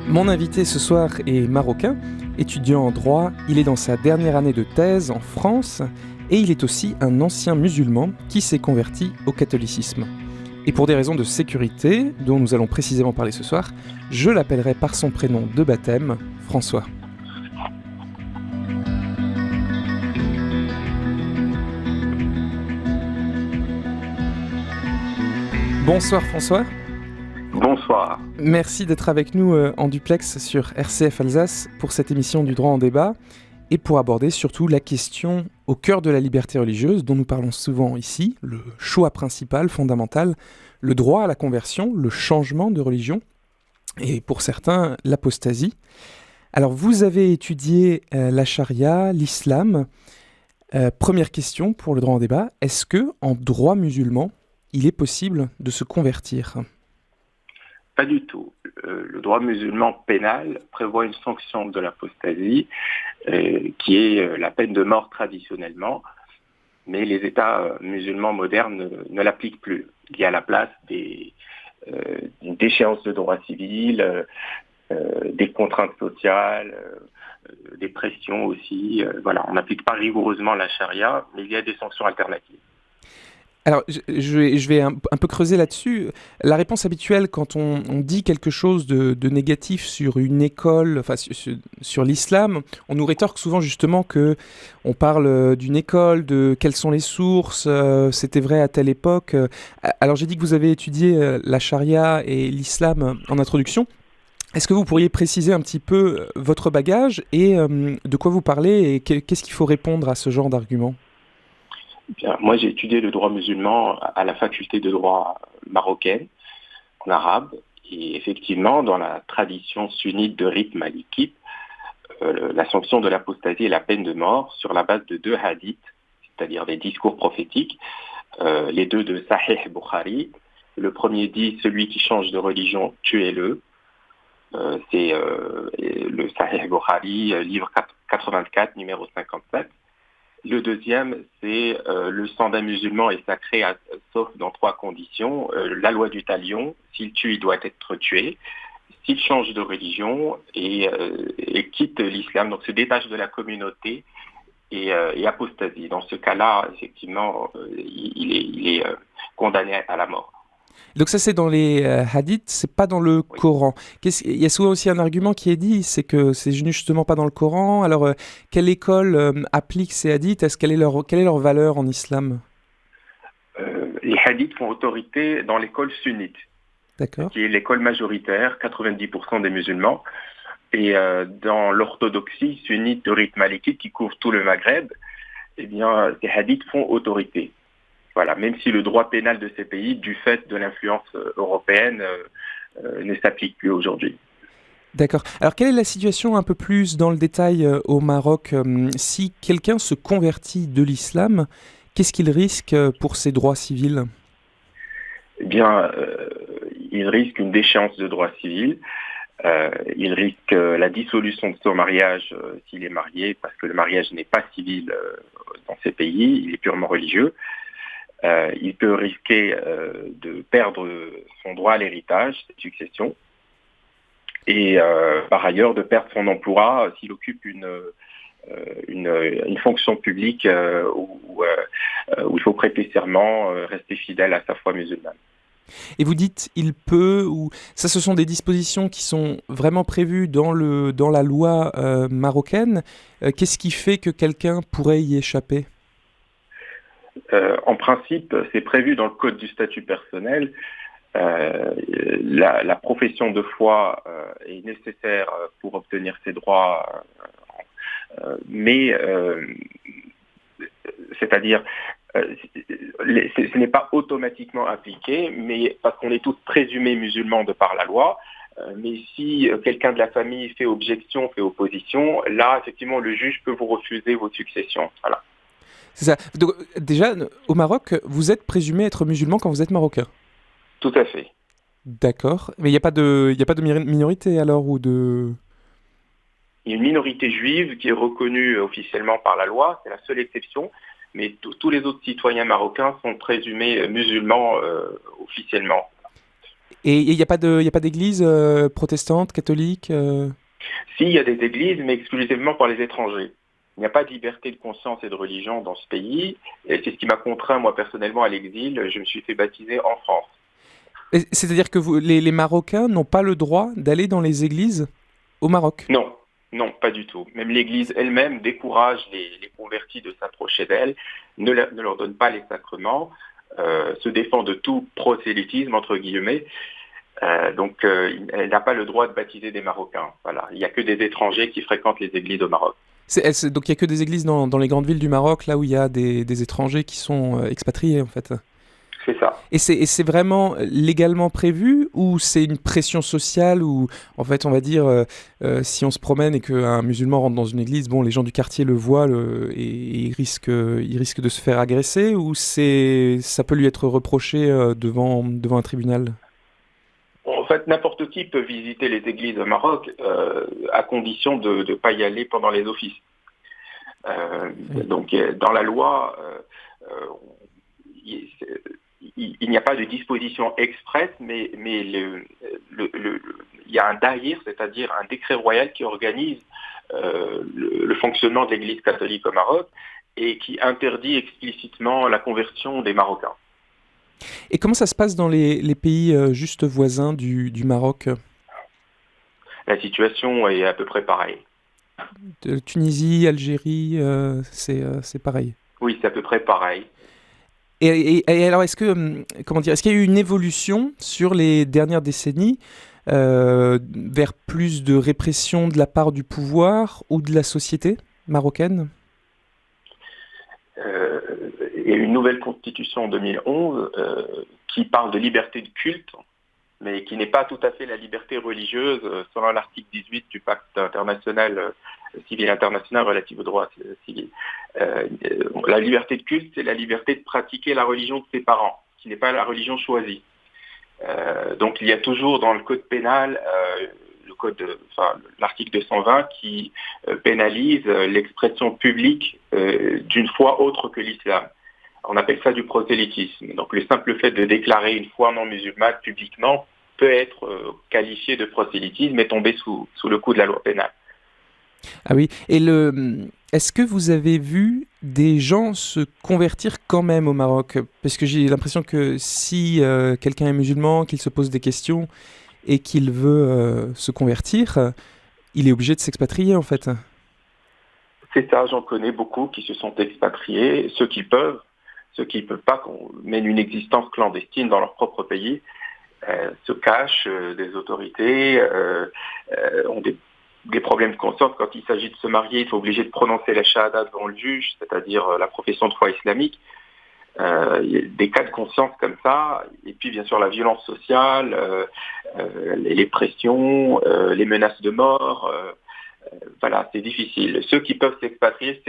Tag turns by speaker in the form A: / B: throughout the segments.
A: Mon invité ce soir est marocain, étudiant en droit, il est dans sa dernière année de thèse en France et il est aussi un ancien musulman qui s'est converti au catholicisme. Et pour des raisons de sécurité, dont nous allons précisément parler ce soir, je l'appellerai par son prénom de baptême, François. Bonsoir François.
B: Bonsoir.
A: Merci d'être avec nous en duplex sur RCF Alsace pour cette émission du droit en débat et pour aborder surtout la question au cœur de la liberté religieuse dont nous parlons souvent ici, le choix principal, fondamental, le droit à la conversion, le changement de religion et pour certains l'apostasie. Alors vous avez étudié la charia, l'islam. Première question pour le droit en débat, est-ce que en droit musulman, il est possible de se convertir ?
B: Pas du tout. Le droit musulman pénal prévoit une sanction de l'apostasie qui est la peine de mort traditionnellement, mais les États musulmans modernes ne l'appliquent plus. Il y a à la place des déchéances de droit civil, des contraintes sociales, des pressions aussi. Voilà, on n'applique pas rigoureusement la charia, mais il y a des sanctions alternatives.
A: Alors, je vais un peu creuser là-dessus. La réponse habituelle quand on dit quelque chose de négatif sur une école, enfin sur l'islam, on nous rétorque souvent justement que on parle d'une école, de quelles sont les sources, c'était vrai à telle époque. Alors j'ai dit que vous avez étudié la charia et l'islam en introduction. Est-ce que vous pourriez préciser un petit peu votre bagage et de quoi vous parlez et qu'est-ce qu'il faut répondre à ce genre d'argument ?
B: Bien, moi, j'ai étudié le droit musulman à la faculté de droit marocaine, en arabe, et effectivement, dans la tradition sunnite de rite malikite, la sanction de l'apostasie est la peine de mort sur la base de 2 hadiths, c'est-à-dire des discours prophétiques, les 2 de Sahih Bukhari. Le premier dit « Celui qui change de religion, tuez-le ». C'est le Sahih Bukhari, livre 84, numéro 57. Le deuxième, c'est le sang d'un musulman est sacré, sauf dans 3 conditions. La loi du talion, s'il tue, il doit être tué. S'il change de religion et quitte l'islam, donc se détache de la communauté et apostasie. Dans ce cas-là, effectivement, il est condamné à la mort.
A: Donc ça c'est dans les hadiths, c'est pas dans le Coran. Il y a souvent aussi un argument qui est dit, c'est que c'est justement pas dans le Coran. Alors quelle école applique ces hadiths ? Quelle est leur valeur en islam ?
B: Les hadiths font autorité dans l'école sunnite,
A: D'accord.
B: qui est l'école majoritaire, 90% des musulmans. Et dans l'orthodoxie sunnite de rite malikite qui couvre tout le Maghreb, eh bien, ces hadiths font autorité. Voilà, même si le droit pénal de ces pays, du fait de l'influence européenne, ne s'applique plus aujourd'hui.
A: D'accord. Alors quelle est la situation un peu plus dans le détail au Maroc ? Si quelqu'un se convertit de l'islam, qu'est-ce qu'il risque pour ses droits civils ?
B: Eh bien, il risque une déchéance de droits civils. Il risque la dissolution de son mariage s'il est marié, parce que le mariage n'est pas civil dans ces pays, il est purement religieux. Il peut risquer de perdre son droit à l'héritage, cette succession, et par ailleurs de perdre son emploi s'il occupe une fonction publique où il faut prêter serment, rester fidèle à sa foi musulmane.
A: Et vous dites il peut, ou ça ce sont des dispositions qui sont vraiment prévues dans la loi marocaine. Qu'est-ce qui fait que quelqu'un pourrait y échapper ?
B: En principe, c'est prévu dans le code du statut personnel. La profession de foi est nécessaire pour obtenir ses droits, mais c'est-à-dire ce n'est pas automatiquement appliqué, mais parce qu'on est tous présumés musulmans de par la loi. Mais si quelqu'un de la famille fait objection, fait opposition, là, effectivement, le juge peut vous refuser votre succession. Voilà.
A: C'est ça. Donc, déjà, au Maroc, vous êtes présumé être musulman quand vous êtes marocain ?
B: Tout à fait.
A: D'accord. Mais il n'y a pas de minorité alors ou de...
B: Il y a une minorité juive qui est reconnue officiellement par la loi, c'est la seule exception, mais tous les autres citoyens marocains sont présumés musulmans officiellement.
A: Et il n'y a pas d'église protestante, catholique
B: Si, il y a des églises, mais exclusivement pour les étrangers. Il n'y a pas de liberté de conscience et de religion dans ce pays, et c'est ce qui m'a contraint, moi, personnellement, à l'exil. Je me suis fait baptiser en France.
A: C'est-à-dire que les Marocains n'ont pas le droit d'aller dans les églises au Maroc?
B: Non, non, pas du tout. Même l'Église elle-même décourage les convertis de s'approcher d'elle, ne leur donne pas les sacrements, se défend de tout prosélytisme, entre guillemets. Elle n'a pas le droit de baptiser des Marocains. Voilà. Il n'y a que des étrangers qui fréquentent les églises au Maroc.
A: Donc il n'y a que des églises dans les grandes villes du Maroc, là où il y a des étrangers qui sont expatriés, en fait.
B: C'est ça.
A: Et c'est vraiment légalement prévu ou c'est une pression sociale où, en fait, on va dire, si on se promène et qu'un musulman rentre dans une église, bon, les gens du quartier le voient et il risque de se faire agresser ou ça peut lui être reproché devant un tribunal?
B: En fait, n'importe qui peut visiter les églises au Maroc à condition de ne pas y aller pendant les offices.
A: Oui.
B: Dans la loi, il n'y a pas de disposition expresse, mais il y a un dahir, c'est-à-dire un décret royal qui organise le fonctionnement de l'Église catholique au Maroc et qui interdit explicitement la conversion des Marocains.
A: Et comment ça se passe dans les pays juste voisins du Maroc?
B: La situation est à peu près pareille.
A: Tunisie, Algérie, c'est pareil.
B: Oui, c'est à peu près pareil.
A: Et alors, est-ce qu'il y a eu une évolution sur les dernières décennies vers plus de répression de la part du pouvoir ou de la société marocaine?
B: Euh, il y a eu une nouvelle constitution en 2011 qui parle de liberté de culte, mais qui n'est pas tout à fait la liberté religieuse selon l'article 18 du pacte international civil international relatif aux droits civils. La liberté de culte, c'est la liberté de pratiquer la religion de ses parents, qui n'est pas la religion choisie. Donc il y a toujours dans le code pénal l'article 220 qui pénalise l'expression publique d'une foi autre que l'islam. On appelle ça du prosélytisme. Donc le simple fait de déclarer une foi non musulmane publiquement peut être qualifié de prosélytisme et tomber sous le coup de la loi pénale.
A: Ah oui, est-ce que vous avez vu des gens se convertir quand même au Maroc? Parce que j'ai l'impression que si quelqu'un est musulman, qu'il se pose des questions et qu'il veut se convertir, il est obligé de s'expatrier en fait.
B: C'est ça, j'en connais beaucoup qui se sont expatriés, ceux qui peuvent pas, qu'on mène une existence clandestine dans leur propre pays, se cachent des autorités, ont des problèmes de conscience. Quand il s'agit de se marier, ils sont obligés de prononcer la shahada devant le juge, c'est-à-dire la profession de foi islamique. Il y a des cas de conscience comme ça, et puis bien sûr la violence sociale, les pressions, les menaces de mort. Voilà, c'est difficile. Ceux qui peuvent s'expatrient,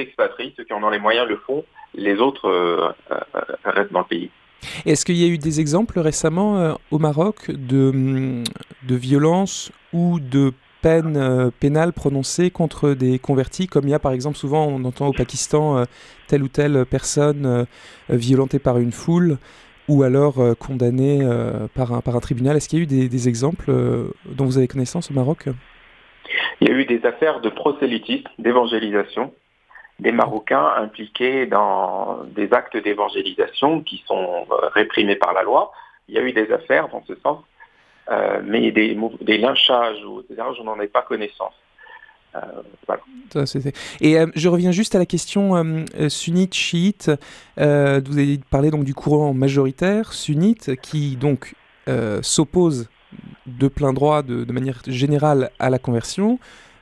B: ceux qui en ont les moyens le font, les autres restent dans le pays.
A: Et est-ce qu'il y a eu des exemples récemment au Maroc de violences ou de peines pénales prononcées contre des convertis, comme il y a par exemple souvent on entend au Pakistan telle ou telle personne violentée par une foule ou alors condamnée par un tribunal. Est-ce qu'il y a eu des exemples dont vous avez connaissance au Maroc?
B: Il y a eu des affaires de prosélytisme, d'évangélisation, des Marocains impliqués dans des actes d'évangélisation qui sont réprimés par la loi. Il y a eu des affaires dans ce sens, mais des lynchages, etc., je n'en ai pas connaissance. Voilà.
A: Et je reviens juste à la question sunnite, chiite. Vous avez parlé donc du courant majoritaire sunnite qui donc s'oppose de plein droit, de manière générale, à la conversion.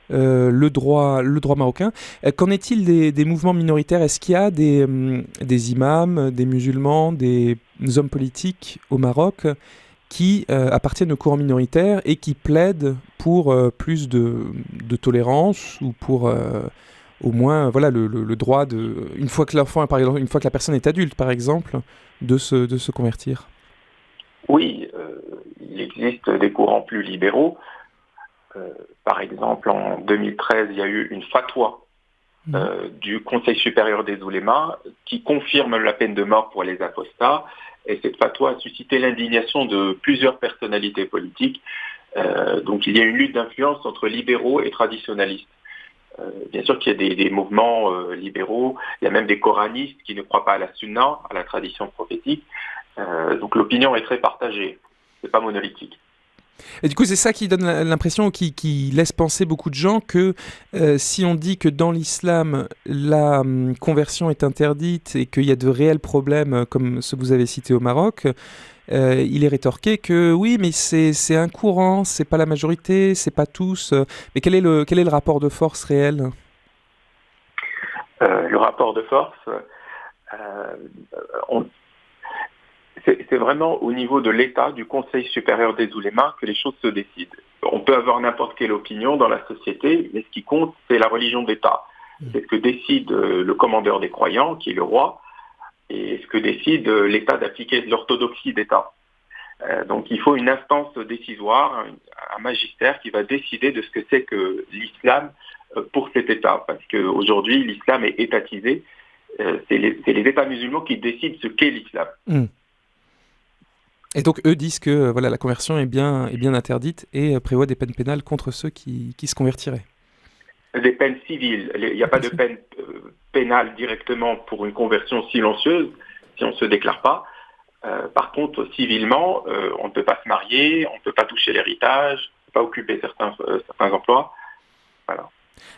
A: Le droit marocain. Qu'en est-il des mouvements minoritaires? Est-ce qu'il y a des imams, des musulmans, des hommes politiques au Maroc qui appartiennent au courant minoritaire et qui plaident pour plus de tolérance ou pour au moins voilà, le droit une fois que l'enfant, par exemple, une fois que la personne est adulte, par exemple, de se convertir?
B: Oui, il existe des courants plus libéraux. Par exemple, en 2013, il y a eu une fatwa du Conseil supérieur des oulémas qui confirme la peine de mort pour les apostats Et cette fatwa a suscité l'indignation de plusieurs personnalités politiques. Donc il y a une lutte d'influence entre libéraux et traditionalistes. Bien sûr qu'il y a des mouvements libéraux, il y a même des coranistes qui ne croient pas à la sunna, à la tradition prophétique. Donc l'opinion est très partagée, c'est pas monolithique.
A: Et du coup, c'est ça qui donne l'impression, qui laisse penser beaucoup de gens que si on dit que dans l'islam, la conversion est interdite et qu'il y a de réels problèmes comme ceux que vous avez cités au Maroc, il est rétorqué que oui, mais c'est un courant, c'est pas la majorité, c'est pas tous. Mais quel est le rapport de force réel ?
B: Le rapport de force, c'est vraiment au niveau de l'État, du Conseil supérieur des oulémas, que les choses se décident. On peut avoir n'importe quelle opinion dans la société, mais ce qui compte, c'est la religion d'État. C'est ce que décide le commandeur des croyants, qui est le roi, et ce que décide l'État d'appliquer l'orthodoxie d'État. Donc il faut une instance décisoire, un magistère qui va décider de ce que c'est que l'islam pour cet État. Parce qu'aujourd'hui, l'islam est étatisé. C'est les États musulmans qui décident ce qu'est l'islam.
A: Et donc eux disent que voilà, la conversion est bien interdite et prévoit des peines pénales contre ceux qui se convertiraient.
B: Des peines civiles. Il n'y a pas de peine pénale directement pour une conversion silencieuse, si on ne se déclare pas. Par contre, civilement, on ne peut pas se marier, on ne peut pas toucher l'héritage, on ne peut pas occuper certains emplois. Voilà.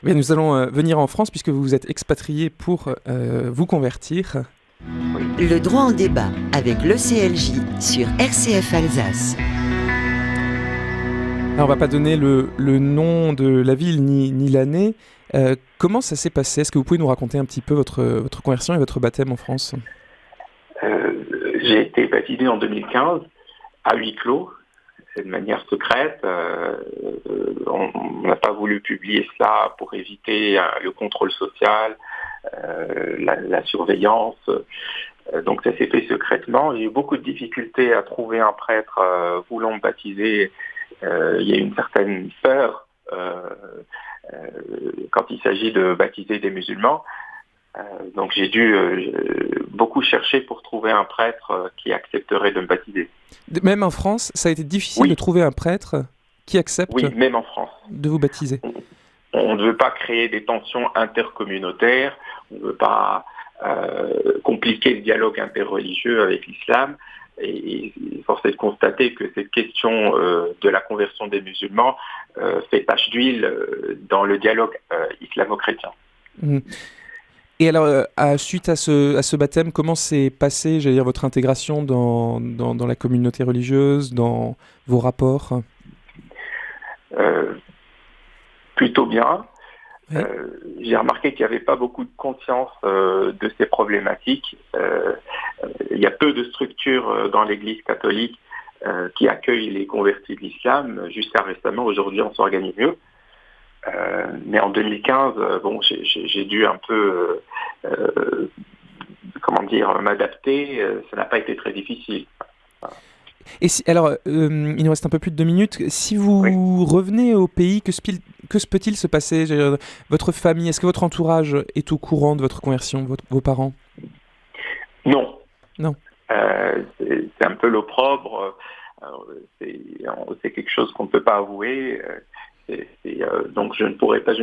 A: Bien, nous allons venir en France puisque vous vous êtes expatrié pour vous convertir.
C: Le droit en débat avec l'ECLJ sur RCF Alsace.
A: Alors, on ne va pas donner le nom de la ville ni l'année. Comment ça s'est passé ? Est-ce que vous pouvez nous raconter un petit peu votre conversion et votre baptême en France ?
B: J'ai été baptisé en 2015 à huis clos, de manière secrète. On n'a pas voulu publier cela pour éviter le contrôle social, la surveillance. Donc ça s'est fait secrètement. J'ai eu beaucoup de difficultés à trouver un prêtre voulant me baptiser. Il y a une certaine peur quand il s'agit de baptiser des musulmans. Donc j'ai dû beaucoup chercher pour trouver un prêtre qui accepterait de me baptiser.
A: Même en France, ça a été difficile de trouver un prêtre qui accepte
B: même en France.
A: De vous baptiser.
B: On ne veut pas créer des tensions intercommunautaires, on ne veut pas compliquer le dialogue interreligieux avec l'islam. Et force est de constater que cette question de la conversion des musulmans fait tache d'huile dans le dialogue islamo-chrétien.
A: Et alors, suite à ce baptême, comment s'est passée, j'allais dire, votre intégration dans la communauté religieuse, dans vos rapports ?
B: Plutôt bien.
A: Oui.
B: J'ai remarqué qu'il n'y avait pas beaucoup de conscience de ces problématiques. Il y a peu de structures dans l'Église catholique qui accueillent les convertis de l'islam. Jusqu'à récemment, aujourd'hui, on s'organise mieux. Mais en 2015, j'ai dû un peu, m'adapter. Ça n'a pas été très difficile.
A: Et alors, il nous reste un peu plus de 2 minutes. Si vous revenez au pays, que se peut-il se passer ? Votre famille, est-ce que votre entourage est au courant de votre conversion, vos parents ?
B: Non.
A: Non.
B: C'est un peu l'opprobre. C'est quelque chose qu'on ne peut pas avouer. Donc je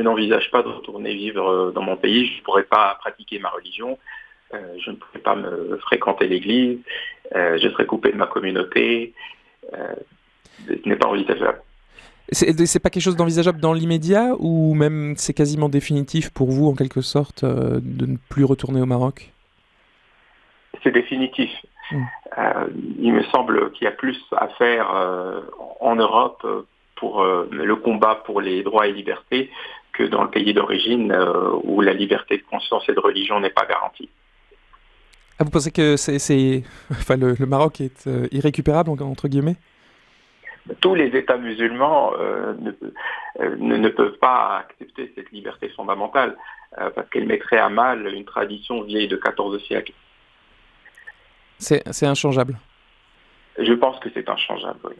B: n'envisage pas de retourner vivre dans mon pays. Je ne pourrais pas pratiquer ma religion. Je ne pourrais pas me fréquenter l'église. Je serais coupé de ma communauté. Ce n'est pas envisageable.
A: C'est pas quelque chose d'envisageable dans l'immédiat ou même c'est quasiment définitif pour vous en quelque sorte de ne plus retourner au Maroc ?
B: C'est définitif. Il me semble qu'il y a plus à faire en Europe pour le combat pour les droits et libertés que dans le pays d'origine où la liberté de conscience et de religion n'est pas garantie.
A: Ah, vous pensez que le Maroc est irrécupérable, entre guillemets ?
B: Tous les États musulmans ne peuvent pas accepter cette liberté fondamentale parce qu'elle mettrait à mal une tradition vieille de 14 siècles.
A: C'est inchangeable.
B: Je pense que c'est inchangeable, oui.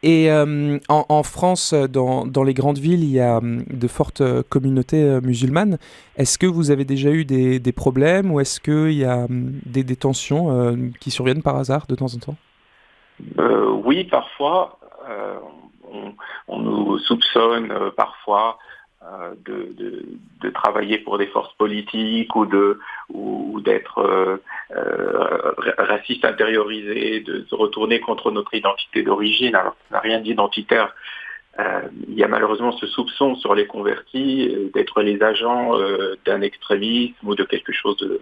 A: Et en France, dans les grandes villes, il y a de fortes communautés musulmanes. Est-ce que vous avez déjà eu des problèmes ou est-ce qu'il y a des tensions qui surviennent par hasard de temps en temps?
B: Oui, parfois. On nous soupçonne parfois de travailler pour des forces politiques ou d'être raciste intériorisé, de se retourner contre notre identité d'origine. Alors, ça n'a rien d'identitaire. Il y a malheureusement ce soupçon sur les convertis d'être les agents d'un extrémisme ou de quelque chose de...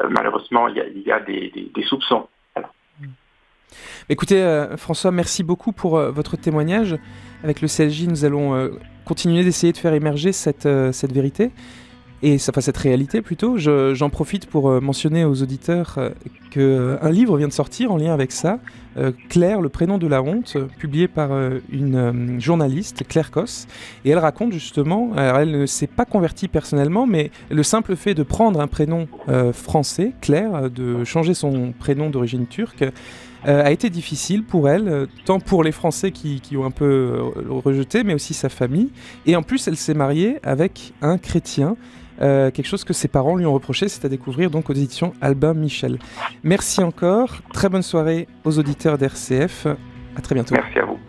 B: malheureusement, il y a des soupçons. Voilà.
A: Écoutez, François, merci beaucoup pour votre témoignage. Avec le CLJ, nous allons continuer d'essayer de faire émerger cette vérité, et cette réalité plutôt. J'en profite pour mentionner aux auditeurs qu'un livre vient de sortir en lien avec ça, Claire, le prénom de la honte, publié par une journaliste, Claire Koss, et elle raconte justement, alors elle ne s'est pas convertie personnellement, mais le simple fait de prendre un prénom français, Claire, de changer son prénom d'origine turque, a été difficile pour elle, tant pour les Français qui ont un peu rejeté, mais aussi sa famille. Et en plus, elle s'est mariée avec un chrétien, quelque chose que ses parents lui ont reproché, c'est à découvrir donc aux éditions Albin Michel. Merci encore, très bonne soirée aux auditeurs d'RCF, à très bientôt.
B: Merci à vous.